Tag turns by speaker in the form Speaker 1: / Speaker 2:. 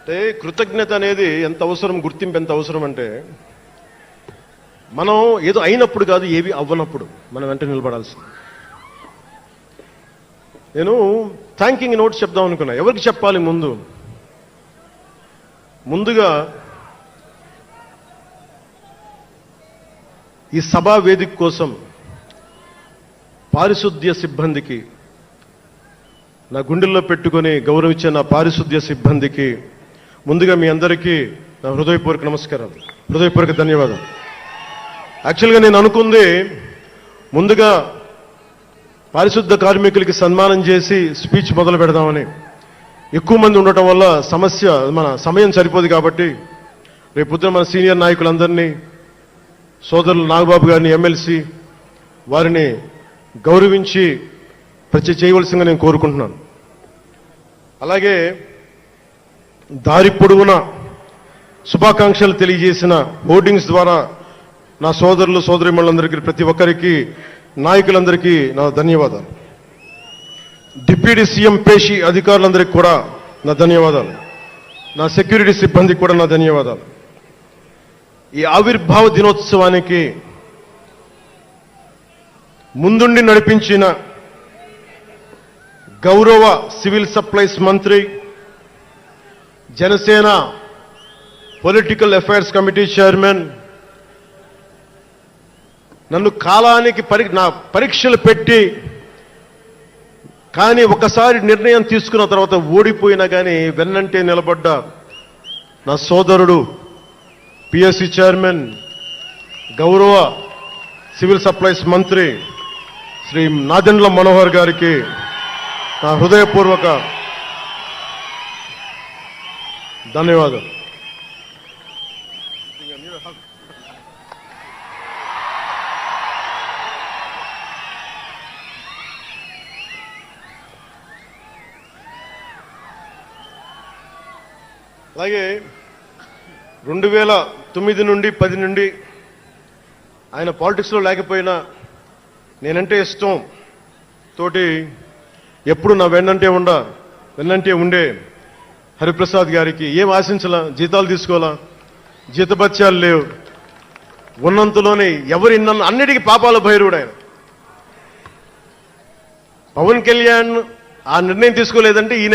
Speaker 1: అంటే కృతజ్ఞత అనేది ఎంత అవసరం, గుర్తింపు ఎంత అవసరం అంటే మనం ఏదో అయినప్పుడు కాదు, ఏవి అవ్వనప్పుడు మనం వెంట నిలబడాల్సింది. నేను థ్యాంకింగ్ నోట్స్ చెప్దాం అనుకున్నా. ఎవరికి చెప్పాలి? ముందుగా ఈ సభా వేదిక కోసం పారిశుద్ధ్య సిబ్బందికి, నా గుండెల్లో పెట్టుకొని గౌరవించే నా పారిశుద్ధ్య సిబ్బందికి ముందుగా మీ అందరికీ నా హృదయపూర్వక నమస్కారాలు, హృదయపూర్వక ధన్యవాదాలు. యాక్చువల్గా నేను అనుకుంది ముందుగా పారిశుద్ధ కార్మికులకి సన్మానం చేసి స్పీచ్ మొదలు పెడదామని. ఎక్కువ మంది ఉండటం వల్ల మన సమయం సరిపోదు కాబట్టి రేపొద్దున మన సీనియర్ నాయకులందరినీ, సోదరులు నాగబాబు గారిని, ఎమ్మెల్సీ వారిని గౌరవించి చేయవలసిందిగా నేను కోరుకుంటున్నాను. అలాగే దారి పొడవున శుభాకాంక్షలు తెలియజేసిన హోర్డింగ్స్ ద్వారా నా సోదరులు సోదరీమణులందరికీ, ప్రతి ఒక్కరికి, నాయకులందరికీ నా ధన్యవాదాలు. డిప్యూటీ సీఎం పేషి అధికారులందరికీ కూడా నా ధన్యవాదాలు. నా సెక్యూరిటీ సిబ్బందికి కూడా నా ధన్యవాదాలు. ఈ ఆవిర్భావ దినోత్సవానికి ముందుండి నడిపించిన గౌరవ సివిల్ సప్లైస్ మంత్రి, Janasena political affairs committee chairman, నన్ను కాలానికి నా పరీక్షలు పెట్టి కానీ ఒకసారి నిర్ణయం తీసుకున్న తర్వాత ఓడిపోయినా కానీ వెన్నంటే నిలబడ్డ నా సోదరుడు పిఎస్సి చైర్మన్, గౌరవ సివిల్ సప్లైస్ మంత్రి శ్రీ నాదెండ్ల మనోహర్ గారికి నా హృదయపూర్వక ధన్యవాదాలు. అలాగే 2009 నుండి 10 నుండి ఆయన పాలిటిక్స్లో లేకపోయినా నేనంటే ఇష్టం తోటి ఎప్పుడు నా వెన్నంటే ఉండే హరిప్రసాద్ గారికి ఏం ఆశించాలా, జీతాలు తీసుకోవాలా, జీతభత్యాలు లేవు, ఉన్నంతలోనే ఎవరి అన్నిటికీ పాపాల భైరవుడు ఆయన. పవన్ కళ్యాణ్ ఆ నిర్ణయం తీసుకోలేదంటే ఈయన